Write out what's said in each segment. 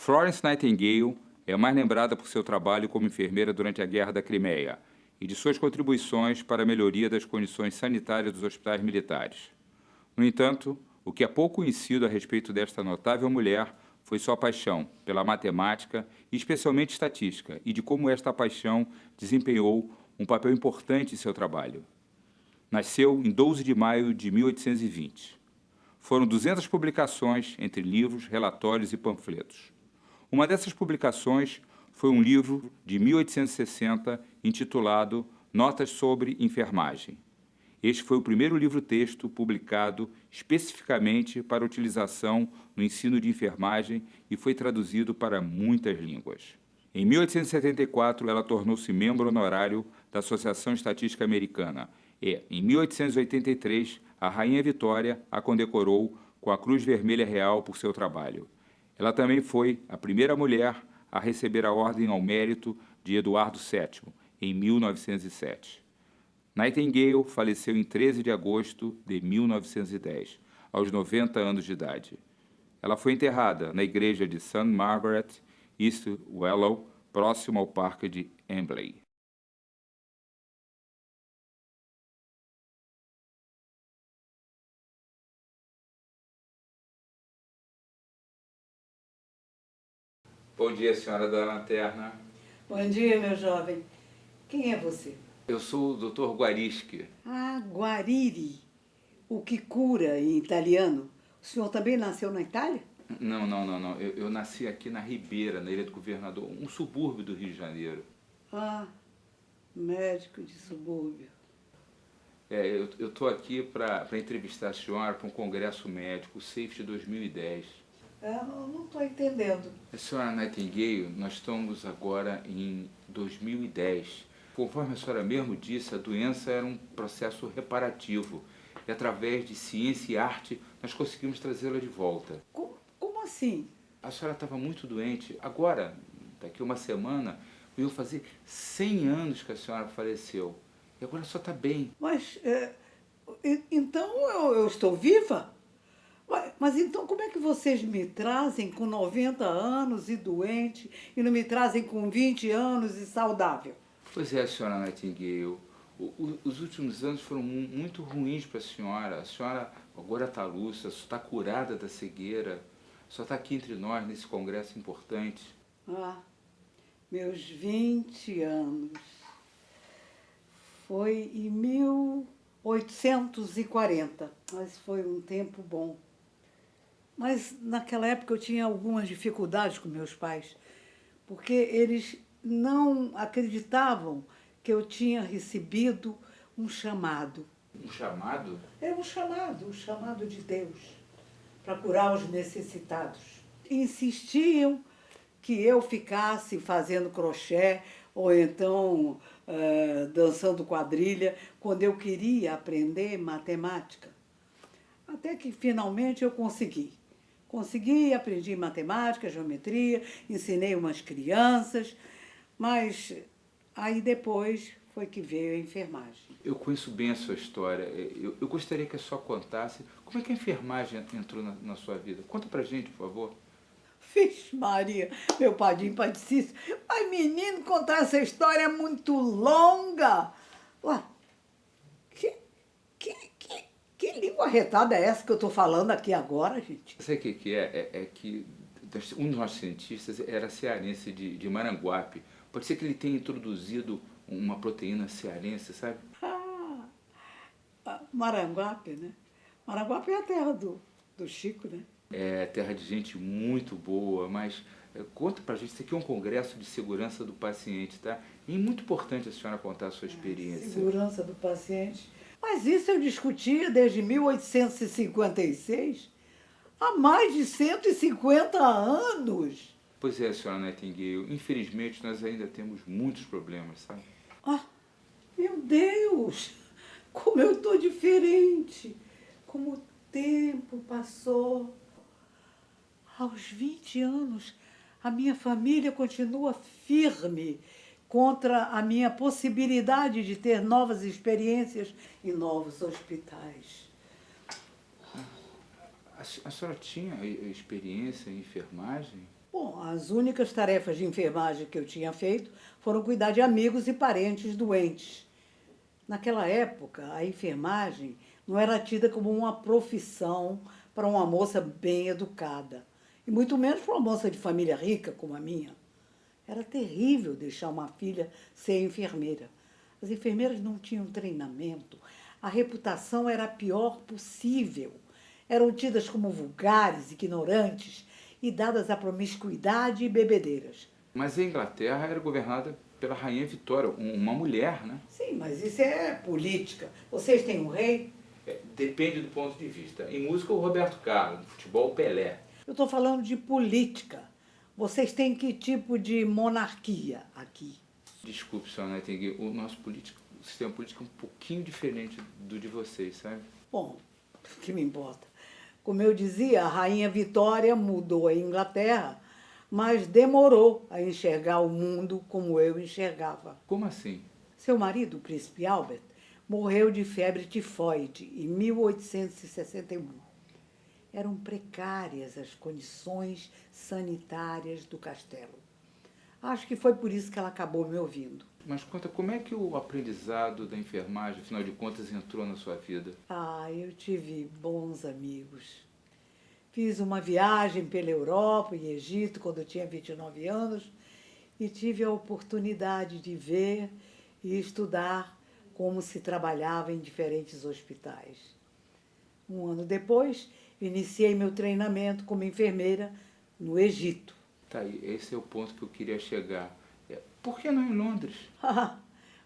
Florence Nightingale é mais lembrada por seu trabalho como enfermeira durante a Guerra da Crimeia e de suas contribuições para a melhoria das condições sanitárias dos hospitais militares. No entanto, o que é pouco conhecido a respeito desta notável mulher foi sua paixão pela matemática e especialmente estatística, e de como esta paixão desempenhou um papel importante em seu trabalho. Nasceu em 12 de maio de 1820. Foram 200 publicações entre livros, relatórios e panfletos. Uma dessas publicações foi um livro de 1860 intitulado Notas sobre Enfermagem. Este foi o primeiro livro-texto publicado especificamente para utilização no ensino de enfermagem e foi traduzido para muitas línguas. Em 1874, ela tornou-se membro honorário da Associação Estatística Americana e, em 1883, a Rainha Vitória a condecorou com a Cruz Vermelha Real por seu trabalho. Ela também foi a primeira mulher a receber a Ordem ao Mérito de Eduardo VII, em 1907. Nightingale faleceu em 13 de agosto de 1910, aos 90 anos de idade. Ela foi enterrada na igreja de St. Margaret, East Wellow, próximo ao Parque de Embley. Bom dia, senhora da lanterna. Bom dia, meu jovem. Quem é você? Eu sou o Dr. Guarischi. Ah, Guariri, o que cura em italiano. O senhor também nasceu na Itália? Não. Eu nasci aqui na Ribeira, na Ilha do Governador, um subúrbio do Rio de Janeiro. Ah, médico de subúrbio. Eu estou aqui para entrevistar a senhora para um congresso médico, o SAFET 2010. Eu não estou entendendo. A senhora Nightingale, nós estamos agora em 2010. Conforme a senhora mesmo disse, a doença era um processo reparativo. E através de ciência e arte, nós conseguimos trazê-la de volta. Como assim? A senhora estava muito doente. Agora, daqui uma semana, eu ia fazer 100 anos que a senhora faleceu. E agora só está bem. Mas, então eu estou viva? Mas então como é que vocês me trazem com 90 anos e doente e não me trazem com 20 anos e saudável? Pois é, senhora Nightingale. Os últimos anos foram muito ruins para a senhora. A senhora agora está lúcida, está curada da cegueira. Só está aqui entre nós, nesse congresso importante. Ah, meus 20 anos. Foi em 1840, mas foi um tempo bom. Mas naquela época eu tinha algumas dificuldades com meus pais, porque eles não acreditavam que eu tinha recebido um chamado. Um chamado? É um chamado de Deus, para curar os necessitados. Insistiam que eu ficasse fazendo crochê ou então dançando quadrilha, quando eu queria aprender matemática. Até que finalmente eu consegui. Consegui, aprendi matemática, geometria, ensinei umas crianças, mas aí depois foi que veio a enfermagem. Eu conheço bem a sua história. Eu gostaria que a senhora contasse como é que a enfermagem entrou na sua vida. Conta pra gente, por favor. Vixe Maria, meu padrinho padecíssimo. Mas menino, contar essa história é muito longa. Ué, que língua retada é essa que eu estou falando aqui agora, gente? Sabe o que é? É que um dos nossos cientistas era cearense de Maranguape. Pode ser que ele tenha introduzido uma proteína cearense, sabe? Maranguape, né? Maranguape é a terra do Chico, né? É terra de gente muito boa, mas conta pra gente, isso aqui é um congresso de segurança do paciente, tá? E é muito importante a senhora contar a sua experiência. Segurança do paciente. Mas isso eu discutia desde 1856, há mais de 150 anos. Pois é, senhora Nightingale, infelizmente nós ainda temos muitos problemas, sabe? Ah, meu Deus, como eu estou diferente, como o tempo passou. Aos 20 anos, a minha família continua firme contra a minha possibilidade de ter novas experiências em novos hospitais. A senhora tinha experiência em enfermagem? Bom, as únicas tarefas de enfermagem que eu tinha feito foram cuidar de amigos e parentes doentes. Naquela época, a enfermagem não era tida como uma profissão para uma moça bem educada, e muito menos para uma moça de família rica como a minha. Era terrível deixar uma filha ser enfermeira. As enfermeiras não tinham treinamento, a reputação era a pior possível. Eram tidas como vulgares, ignorantes e dadas à promiscuidade e bebedeiras. Mas a Inglaterra era governada pela Rainha Vitória, uma mulher, né? Sim, mas isso é política. Vocês têm um rei? Depende do ponto de vista. Em música, o Roberto Carlos, no futebol, o Pelé. Eu estou falando de política. Vocês têm que tipo de monarquia aqui? Desculpe, senhora Nightingale, o nosso o sistema político é um pouquinho diferente do de vocês, sabe? Bom, o que me importa? Como eu dizia, a Rainha Vitória mudou a Inglaterra, mas demorou a enxergar o mundo como eu enxergava. Como assim? Seu marido, o príncipe Albert, morreu de febre tifoide em 1861. Eram precárias as condições sanitárias do castelo. Acho que foi por isso que ela acabou me ouvindo. Mas conta, como é que o aprendizado da enfermagem, afinal de contas, entrou na sua vida? Eu tive bons amigos. Fiz uma viagem pela Europa e Egito quando eu tinha 29 anos e tive a oportunidade de ver e estudar como se trabalhava em diferentes hospitais. Um ano depois, iniciei meu treinamento como enfermeira no Egito. Tá aí, esse é o ponto que eu queria chegar. Por que não em Londres?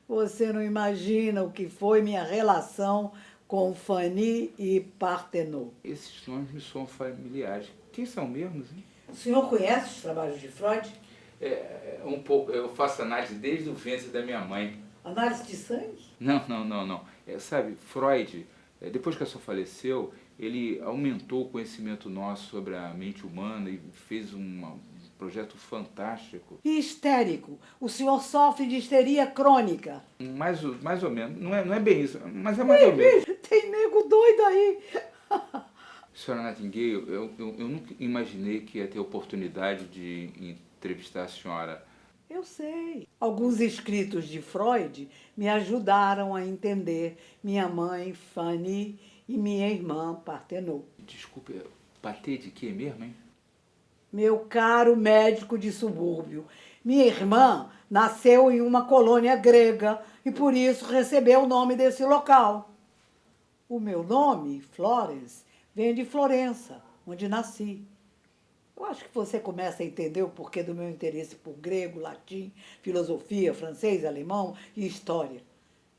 Você não imagina o que foi minha relação com Fanny e Partenot. Esses nomes me são familiares. Quem são mesmos, hein? O senhor conhece os trabalhos de Freud? Um pouco. Eu faço análise desde o ventre da minha mãe. Análise de sangue? Não. Sabe, Freud, depois que a sua faleceu, ele aumentou o conhecimento nosso sobre a mente humana e fez um projeto fantástico. E histérico. O senhor sofre de histeria crônica. Mais ou menos. Não é bem isso, mas é mais ou menos. Tem nego doido aí. Senhora Nightingale, eu nunca imaginei que ia ter oportunidade de entrevistar a senhora. Eu sei. Alguns escritos de Freud me ajudaram a entender minha mãe, Fanny, e minha irmã, Partenot. Desculpe, bater de quê mesmo, hein? Meu caro médico de subúrbio, minha irmã nasceu em uma colônia grega e por isso recebeu o nome desse local. O meu nome, Florence, vem de Florença, onde nasci. Eu acho que você começa a entender o porquê do meu interesse por grego, latim, filosofia, francês, alemão e história.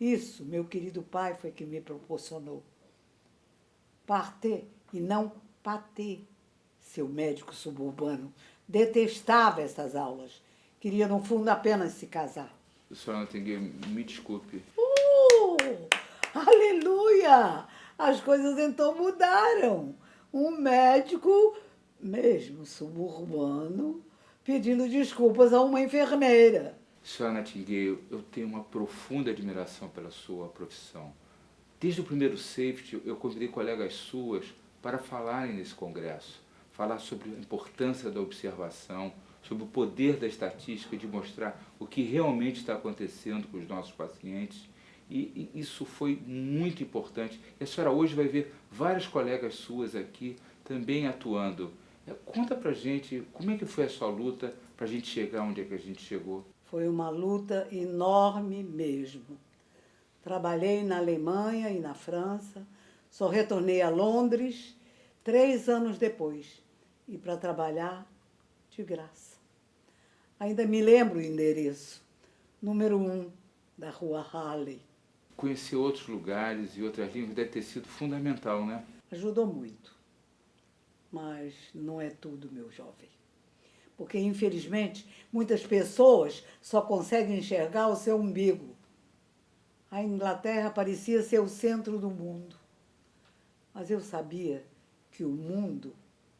Isso, meu querido pai, foi que me proporcionou. Partez e não pâté. Seu médico suburbano detestava essas aulas. Queria, no fundo, apenas se casar. Senhora Nightingale, me desculpe. Aleluia! As coisas então mudaram. Um médico, mesmo suburbano, pedindo desculpas a uma enfermeira. Senhora Nightingale, eu tenho uma profunda admiração pela sua profissão. Desde o primeiro safety, eu convidei colegas suas para falarem nesse congresso. Falar sobre a importância da observação, sobre o poder da estatística de mostrar o que realmente está acontecendo com os nossos pacientes. E isso foi muito importante. E a senhora hoje vai ver várias colegas suas aqui também atuando. Conta pra gente como é que foi a sua luta para a gente chegar onde é que a gente chegou. Foi uma luta enorme mesmo. Trabalhei na Alemanha e na França, só retornei a Londres 3 anos depois. E para trabalhar de graça. Ainda me lembro o endereço, número 1 da rua Harley. Conhecer outros lugares e outras línguas deve ter sido fundamental, né? Ajudou muito. Mas não é tudo, meu jovem. Porque, infelizmente, muitas pessoas só conseguem enxergar o seu umbigo. A Inglaterra parecia ser o centro do mundo. Mas eu sabia que o mundo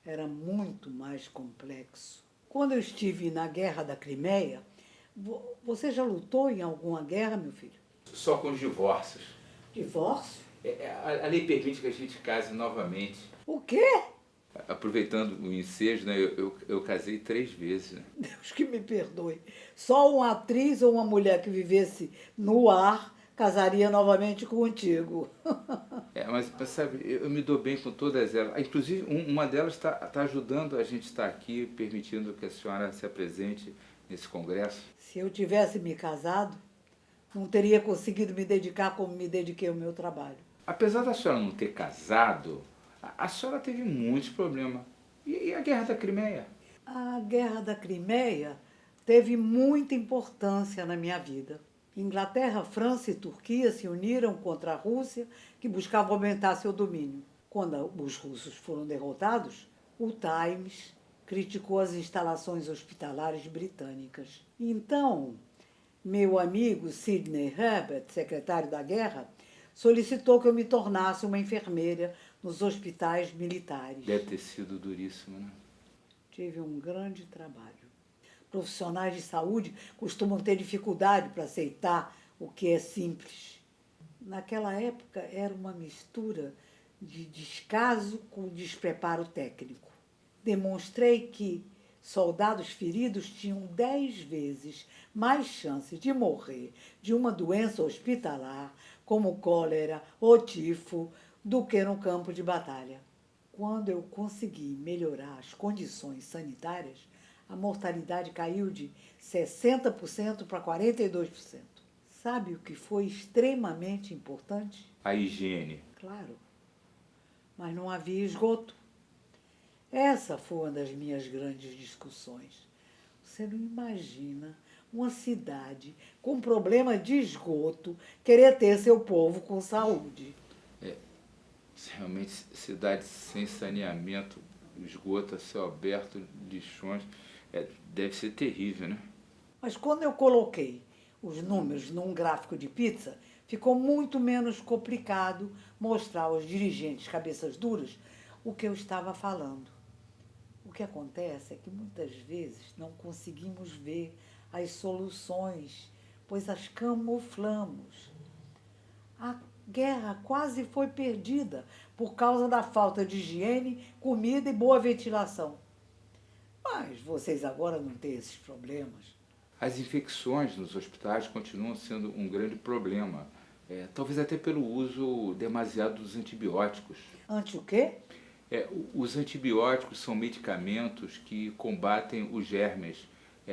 era muito mais complexo. Quando eu estive na Guerra da Crimeia, você já lutou em alguma guerra, meu filho? Só com os divórcios. Divórcio? A lei permite que a gente case novamente. O quê? Aproveitando o ensejo, né, eu casei 3 vezes, né? Deus que me perdoe. Só uma atriz ou uma mulher que vivesse no ar casaria novamente contigo. Mas sabe, eu me dou bem com todas elas. Inclusive, uma delas está ajudando a gente estar aqui, permitindo que a senhora se apresente nesse congresso. Se eu tivesse me casado, não teria conseguido me dedicar como me dediquei ao meu trabalho. Apesar da senhora não ter casado, a senhora teve muitos problemas. E a Guerra da Crimeia? A Guerra da Crimeia teve muita importância na minha vida. Inglaterra, França e Turquia se uniram contra a Rússia, que buscava aumentar seu domínio. Quando os russos foram derrotados, o Times criticou as instalações hospitalares britânicas. Então, meu amigo Sidney Herbert, secretário da Guerra, solicitou que eu me tornasse uma enfermeira nos hospitais militares. Deve ter sido duríssimo, né? Tive um grande trabalho. Profissionais de saúde costumam ter dificuldade para aceitar o que é simples. Naquela época era uma mistura de descaso com despreparo técnico. Demonstrei que soldados feridos tinham 10 vezes mais chances de morrer de uma doença hospitalar, como cólera ou tifo, do que no campo de batalha. Quando eu consegui melhorar as condições sanitárias, a mortalidade caiu de 60% para 42%. Sabe o que foi extremamente importante? A higiene. Claro, mas não havia esgoto. Essa foi uma das minhas grandes discussões. Você não imagina uma cidade com problema de esgoto querer ter seu povo com saúde. Realmente, cidades sem saneamento, esgoto a céu aberto, lixões, deve ser terrível, né? Mas quando eu coloquei os números num gráfico de pizza, ficou muito menos complicado mostrar aos dirigentes cabeças duras o que eu estava falando. O que acontece é que muitas vezes não conseguimos ver as soluções, pois as camuflamos. A guerra quase foi perdida por causa da falta de higiene, comida e boa ventilação. Mas vocês agora não têm esses problemas. As infecções nos hospitais continuam sendo um grande problema, talvez até pelo uso demasiado dos antibióticos. Antes o quê? Os antibióticos são medicamentos que combatem os germes.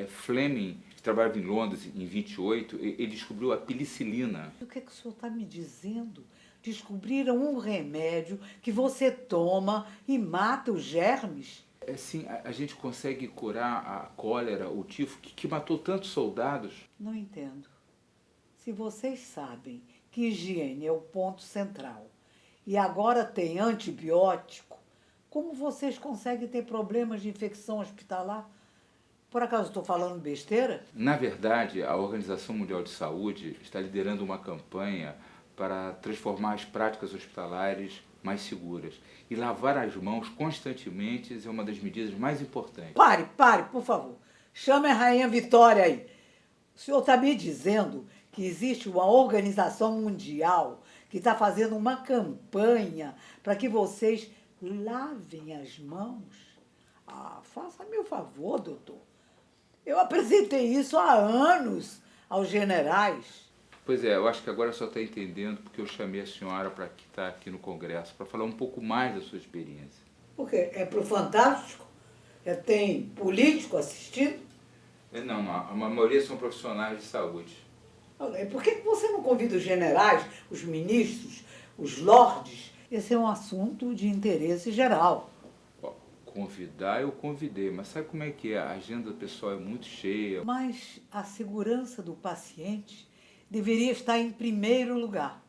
Fleming, que trabalhava em Londres em 28, ele descobriu a penicilina. O que é que o senhor está me dizendo? Descobriram um remédio que você toma e mata os germes? Sim, a gente consegue curar a cólera, o tifo, que matou tantos soldados. Não entendo. Se vocês sabem que higiene é o ponto central e agora tem antibiótico, como vocês conseguem ter problemas de infecção hospitalar? Por acaso estou falando besteira? Na verdade, a Organização Mundial de Saúde está liderando uma campanha para transformar as práticas hospitalares mais seguras. E lavar as mãos constantemente é uma das medidas mais importantes. Pare, por favor. Chame a Rainha Vitória aí. O senhor está me dizendo que existe uma organização mundial que está fazendo uma campanha para que vocês lavem as mãos? Faça-me o favor, doutor. Eu apresentei isso há anos aos generais. Pois é, eu acho que agora só está entendendo porque eu chamei a senhora para estar aqui no Congresso, para falar um pouco mais da sua experiência. Por quê? É pro Fantástico? Tem político assistindo? Não, a maioria são profissionais de saúde. Por que você não convida os generais, os ministros, os lordes? Esse é um assunto de interesse geral. Convidar eu convidei, mas sabe como é que é? A agenda pessoal é muito cheia. Mas a segurança do paciente deveria estar em primeiro lugar.